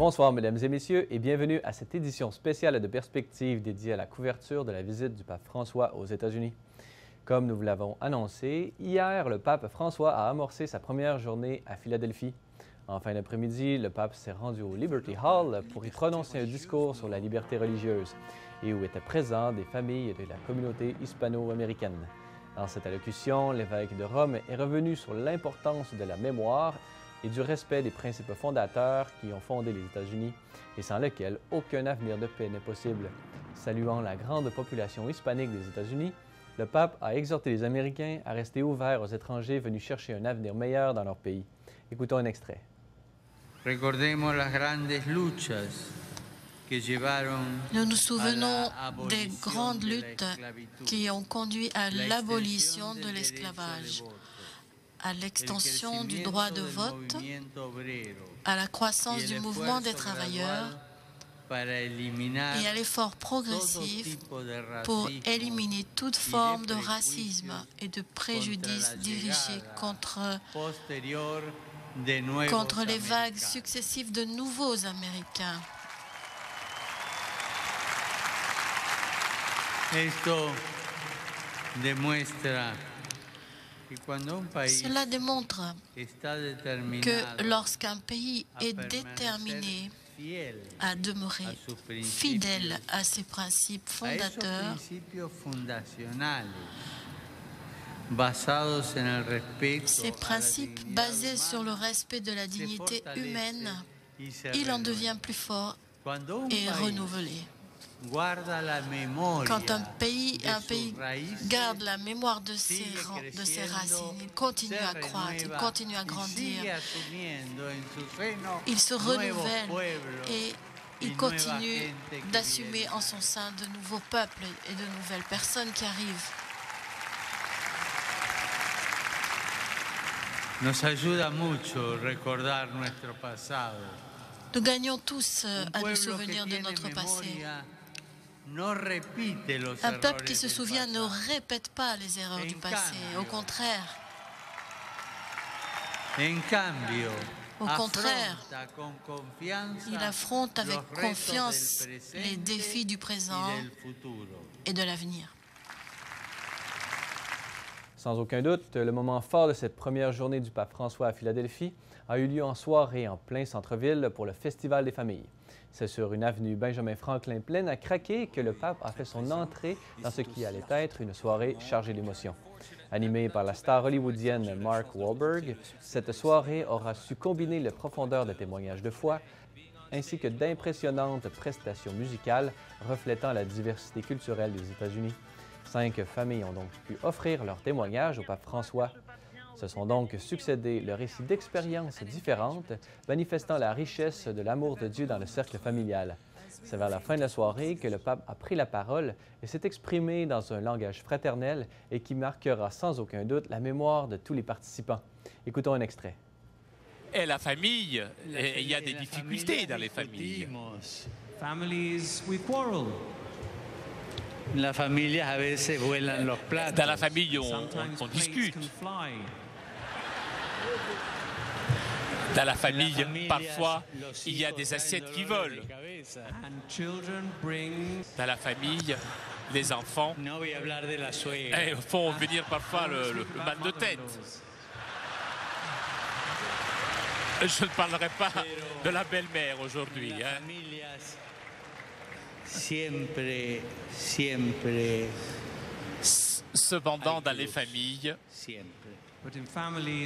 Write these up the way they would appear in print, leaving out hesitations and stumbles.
Bonsoir, mesdames et messieurs, et bienvenue à cette édition spéciale de Perspective dédiée à la couverture de la visite du pape François aux États-Unis. Comme nous vous l'avons annoncé, hier, le pape François a amorcé sa première journée à Philadelphie. En fin d'après-midi, le pape s'est rendu au Liberty Hall pour y prononcer un discours sur la liberté religieuse et où étaient présents des familles de la communauté hispano-américaine. Dans cette allocution, l'évêque de Rome est revenu sur l'importance de la mémoire et du respect des principes fondateurs qui ont fondé les États-Unis et sans lesquels aucun avenir de paix n'est possible. Saluant la grande population hispanique des États-Unis, le pape a exhorté les Américains à rester ouverts aux étrangers venus chercher un avenir meilleur dans leur pays. Écoutons un extrait. Recordemos las grandes luchas que llevaron. Nous nous souvenons des grandes luttes qui ont conduit à l'abolition de l'esclavage, à l'extension du droit de vote, à la croissance du mouvement des travailleurs et à l'effort progressif pour éliminer toute forme de racisme et de préjudice dirigés contre les vagues successives de nouveaux Américains. Cela démontre que lorsqu'un pays est déterminé à demeurer fidèle à ses principes fondateurs, ces principes basés sur le respect de la dignité humaine, il en devient plus fort et renouvelé. Quand un pays garde la mémoire de ses racines, il continue à croître, il continue à grandir, il se renouvelle et il continue d'assumer en son sein de nouveaux peuples et de nouvelles personnes qui arrivent. Nous gagnons tous à nous souvenir de notre passé. Un peuple qui se souvient ne répète pas les erreurs du passé, au contraire. Il affronte avec confiance les défis du présent et de l'avenir. Sans aucun doute, le moment fort de cette première journée du pape François à Philadelphie a eu lieu en soirée en plein centre-ville pour le Festival des familles. C'est sur une avenue Benjamin Franklin pleine à craquer que le pape a fait son entrée dans ce qui allait être une soirée chargée d'émotions. Animée par la star hollywoodienne Mark Wahlberg, cette soirée aura su combiner la profondeur de témoignages de foi ainsi que d'impressionnantes prestations musicales reflétant la diversité culturelle des États-Unis. 5 familles ont donc pu offrir leur témoignage au pape François. Se sont donc succédés le récit d'expériences différentes, manifestant la richesse de l'amour de Dieu dans le cercle familial. C'est vers la fin de la soirée que le pape a pris la parole et s'est exprimé dans un langage fraternel et qui marquera sans aucun doute la mémoire de tous les participants. Écoutons un extrait. Et la famille, il y a des difficultés dans les familles. Dans la famille, on discute. Dans la famille, parfois, il y a des assiettes qui volent. Dans la famille, les enfants font venir parfois le mal de tête. Je ne parlerai pas de la belle-mère aujourd'hui. Cependant, dans les familles,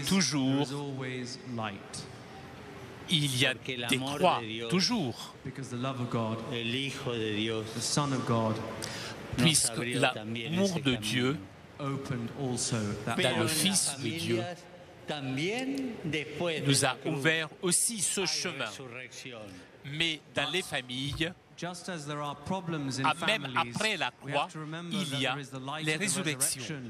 toujours, il y a des croix, toujours. Puisque l'amour de Dieu, dans le Fils de Dieu, nous a ouvert aussi ce chemin. Mais dans les familles, même après la croix, il y a les résurrections.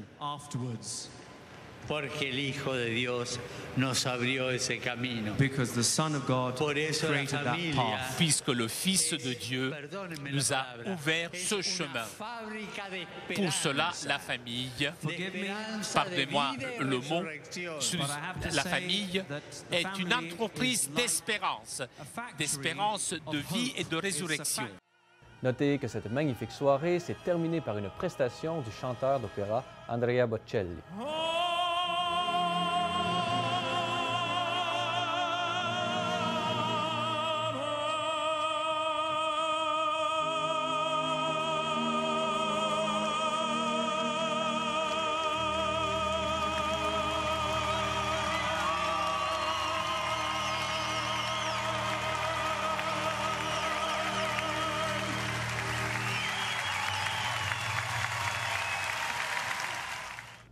Porque el Hijo de Dios nos abrió ese camino. Because the Son of God Por eso la created that familia path. Puisque le Fils de Dieu Perdónenme nous la a palabra, ouvert es ce una chemin. fábrica de Pour cela, esperanza, la famille, de esperanza, de pardonnez-moi vida y le mot, resurrección. la famille est une entreprise d'espérance de vie et de résurrection. Notez que cette magnifique soirée s'est terminée par une prestation du chanteur d'opéra Andrea Bocelli.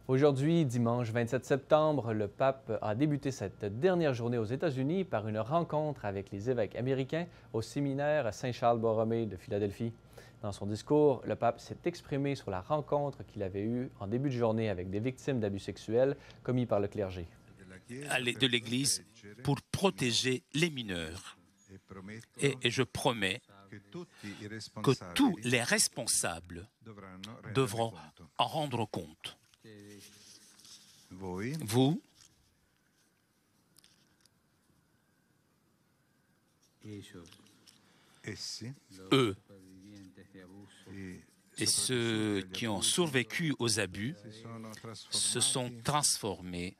Aujourd'hui, dimanche 27 septembre, le pape a débuté cette dernière journée aux États-Unis par une rencontre avec les évêques américains au séminaire Saint-Charles-Borromée de Philadelphie. Dans son discours, le pape s'est exprimé sur la rencontre qu'il avait eue en début de journée avec des victimes d'abus sexuels commis par le clergé. De l'Église pour protéger les mineurs. Et je promets que tous les responsables devront en rendre compte. Vous, eux, et ceux qui ont survécu aux abus se sont transformés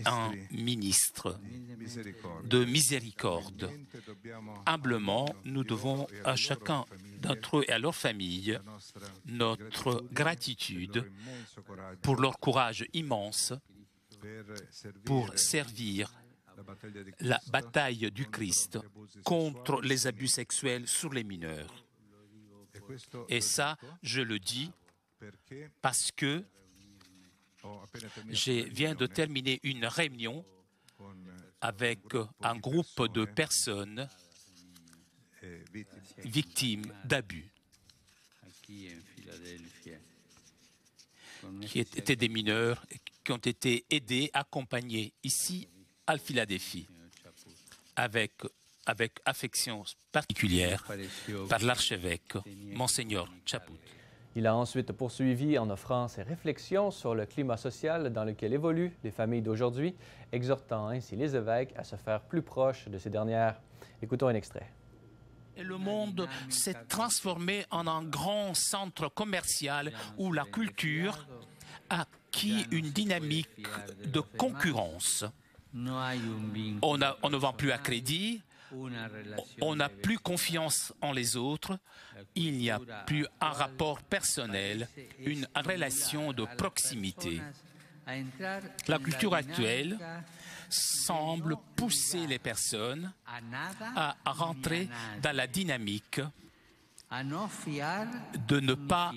en ministres de miséricorde. Humblement, nous devons à chacun d'entre eux et à leur famille notre gratitude pour leur courage immense pour servir la bataille du Christ contre les abus sexuels sur les mineurs. Et ça, je le dis parce que je viens de terminer une réunion avec un groupe de personnes victimes d'abus, qui étaient des mineurs, qui ont été aidés, accompagnés ici à Philadelphie, avec affection particulière par l'archevêque, Monseigneur Chaput. Il a ensuite poursuivi en offrant ses réflexions sur le climat social dans lequel évoluent les familles d'aujourd'hui, exhortant ainsi les évêques à se faire plus proches de ces dernières. Écoutons un extrait. Et le monde s'est transformé en un grand centre commercial où la culture a acquis une dynamique de concurrence. On ne vend plus à crédit, on n'a plus confiance en les autres, il n'y a plus un rapport personnel, une relation de proximité. La culture actuelle semble pousser les personnes à rentrer dans la dynamique de ne pas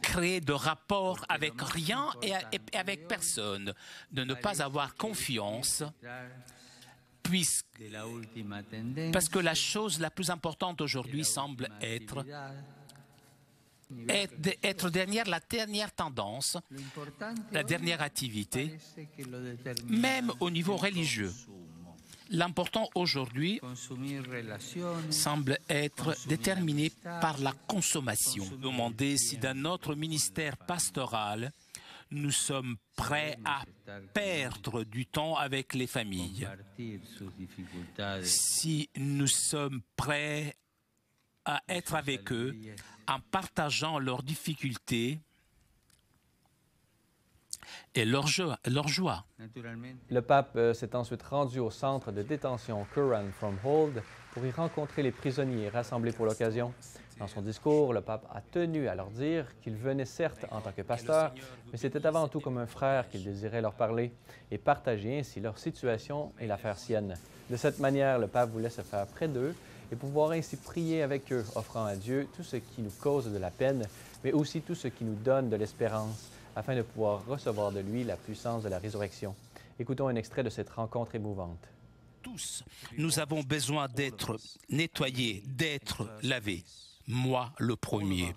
créer de rapport avec rien et avec personne, de ne pas avoir confiance, parce que la chose la plus importante aujourd'hui semble être la dernière tendance, la dernière activité, même au niveau religieux. L'important aujourd'hui semble être déterminé par la consommation. Demander si dans notre ministère pastoral, nous sommes prêts à perdre du temps avec les familles, si nous sommes prêts à être avec eux en partageant leurs difficultés et leur joie. Le pape s'est ensuite rendu au centre de détention Curran from Hold pour y rencontrer les prisonniers rassemblés pour l'occasion. Dans son discours, le pape a tenu à leur dire qu'il venait certes en tant que pasteur, mais c'était avant tout comme un frère qu'il désirait leur parler et partager ainsi leur situation et la faire sienne. De cette manière, le pape voulait se faire près d'eux et pouvoir ainsi prier avec eux, offrant à Dieu tout ce qui nous cause de la peine, mais aussi tout ce qui nous donne de l'espérance, afin de pouvoir recevoir de lui la puissance de la résurrection. Écoutons un extrait de cette rencontre émouvante. Tous, nous avons besoin d'être nettoyés, d'être lavés. moi le premier.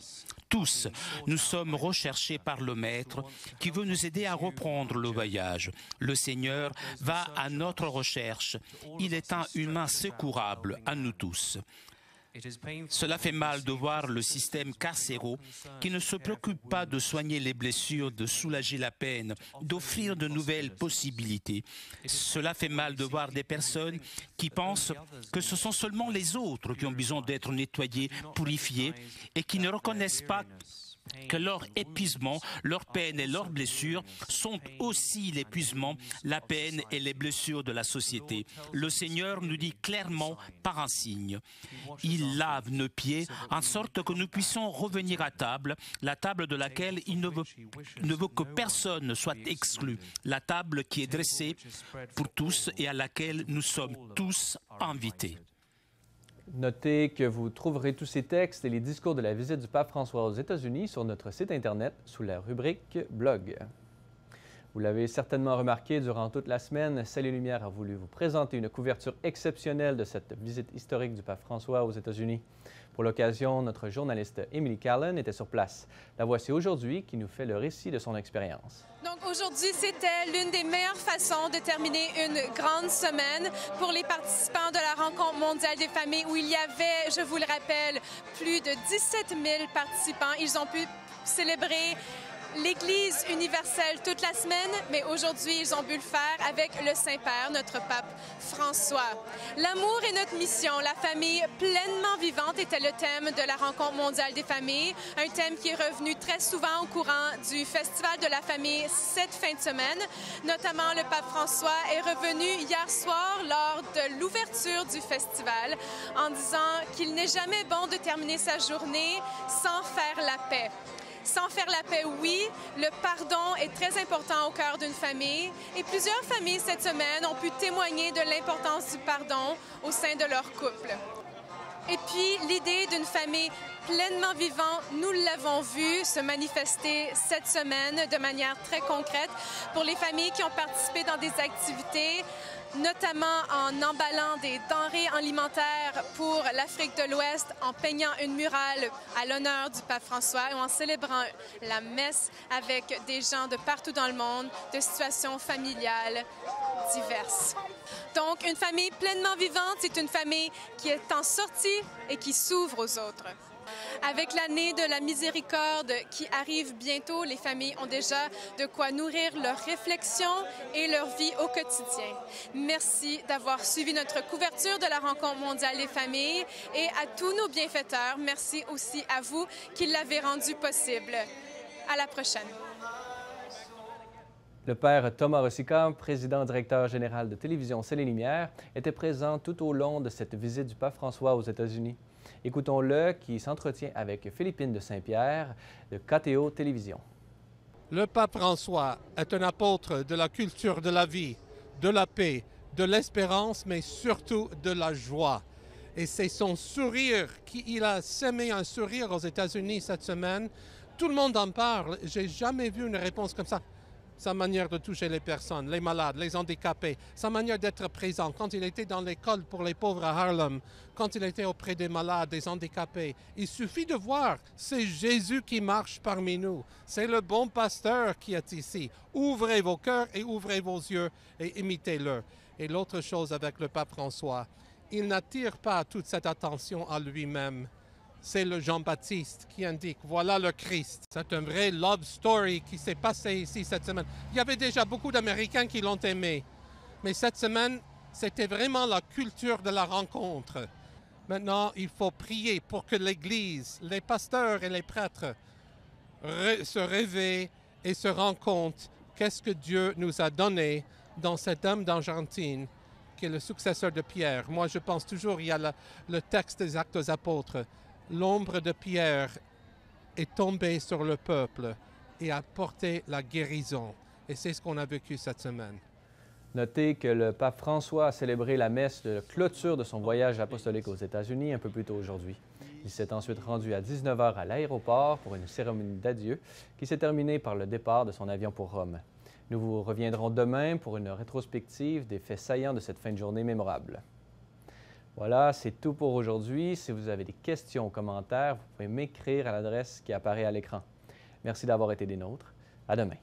Tous, nous sommes recherchés par le Maître qui veut nous aider à reprendre le voyage. Le Seigneur va à notre recherche. Il est un humain secourable à nous tous. Cela fait mal de voir le système carcéral qui ne se préoccupe pas de soigner les blessures, de soulager la peine, d'offrir de nouvelles possibilités. Cela fait mal de voir des personnes qui pensent que ce sont seulement les autres qui ont besoin d'être nettoyés, purifiés et qui ne reconnaissent pas que leur épuisement, leur peine et leurs blessures sont aussi l'épuisement, la peine et les blessures de la société. Le Seigneur nous dit clairement par un signe. Il lave nos pieds en sorte que nous puissions revenir à table, la table de laquelle il ne veut que personne ne soit exclu, la table qui est dressée pour tous et à laquelle nous sommes tous invités. Notez que vous trouverez tous ces textes et les discours de la visite du pape François aux États-Unis sur notre site Internet sous la rubrique « Blog ». Vous l'avez certainement remarqué, durant toute la semaine, Salut Lumière a voulu vous présenter une couverture exceptionnelle de cette visite historique du pape François aux États-Unis. Pour l'occasion, notre journaliste Emily Callan était sur place. La voici aujourd'hui qui nous fait le récit de son expérience. Donc aujourd'hui, c'était l'une des meilleures façons de terminer une grande semaine pour les participants de la rencontre mondiale des familles où il y avait, je vous le rappelle, plus de 17 000 participants. Ils ont pu célébrer l'Église universelle toute la semaine, mais aujourd'hui, ils ont pu le faire avec le Saint-Père, notre pape François. L'amour est notre mission. La famille pleinement vivante était le thème de la rencontre mondiale des familles, un thème qui est revenu très souvent au courant du Festival de la famille cette fin de semaine. Notamment, le pape François est revenu hier soir lors de l'ouverture du festival en disant qu'il n'est jamais bon de terminer sa journée sans faire la paix. Sans faire la paix, oui, le pardon est très important au cœur d'une famille et plusieurs familles cette semaine ont pu témoigner de l'importance du pardon au sein de leur couple. Et puis, l'idée d'une famille pleinement vivante, nous l'avons vu se manifester cette semaine de manière très concrète pour les familles qui ont participé dans des activités, notamment en emballant des denrées alimentaires pour l'Afrique de l'Ouest, en peignant une murale à l'honneur du pape François ou en célébrant la messe avec des gens de partout dans le monde, de situations familiales diverses. Donc, une famille pleinement vivante, c'est une famille qui est en sortie et qui s'ouvre aux autres. Avec l'année de la miséricorde qui arrive bientôt, les familles ont déjà de quoi nourrir leur réflexion et leur vie au quotidien. Merci d'avoir suivi notre couverture de la rencontre mondiale des familles et à tous nos bienfaiteurs, merci aussi à vous qui l'avez rendu possible. À la prochaine. Le père Thomas Rosica, président-directeur général de Télévision Salut Lumière, était présent tout au long de cette visite du pape François aux États-Unis. Écoutons-le qui s'entretient avec Philippine de Saint-Pierre de KTO Télévision. Le pape François est un apôtre de la culture de la vie, de la paix, de l'espérance, mais surtout de la joie. Et c'est son sourire, il a sémé un sourire aux États-Unis cette semaine. Tout le monde en parle. J'ai jamais vu une réponse comme ça. Sa manière de toucher les personnes, les malades, les handicapés, sa manière d'être présent. Quand il était dans l'école pour les pauvres à Harlem, quand il était auprès des malades, des handicapés, il suffit de voir, c'est Jésus qui marche parmi nous. C'est le bon pasteur qui est ici. Ouvrez vos cœurs et ouvrez vos yeux et imitez-le. Et l'autre chose avec le pape François, il n'attire pas toute cette attention à lui-même. C'est le Jean-Baptiste qui indique, voilà le Christ. C'est un vrai love story qui s'est passé ici cette semaine. Il y avait déjà beaucoup d'Américains qui l'ont aimé. Mais cette semaine, c'était vraiment la culture de la rencontre. Maintenant, il faut prier pour que l'Église, les pasteurs et les prêtres se réveillent et se rendent compte qu'est-ce que Dieu nous a donné dans cet homme d'Argentine qui est le successeur de Pierre. Moi, je pense toujours, il y a le texte des Actes des Apôtres. L'ombre de Pierre est tombée sur le peuple et a porté la guérison. Et c'est ce qu'on a vécu cette semaine. Notez que le pape François a célébré la messe de clôture de son voyage apostolique aux États-Unis un peu plus tôt aujourd'hui. Il s'est ensuite rendu à 19 h à l'aéroport pour une cérémonie d'adieu qui s'est terminée par le départ de son avion pour Rome. Nous vous reviendrons demain pour une rétrospective des faits saillants de cette fin de journée mémorable. Voilà, c'est tout pour aujourd'hui. Si vous avez des questions ou commentaires, vous pouvez m'écrire à l'adresse qui apparaît à l'écran. Merci d'avoir été des nôtres. À demain.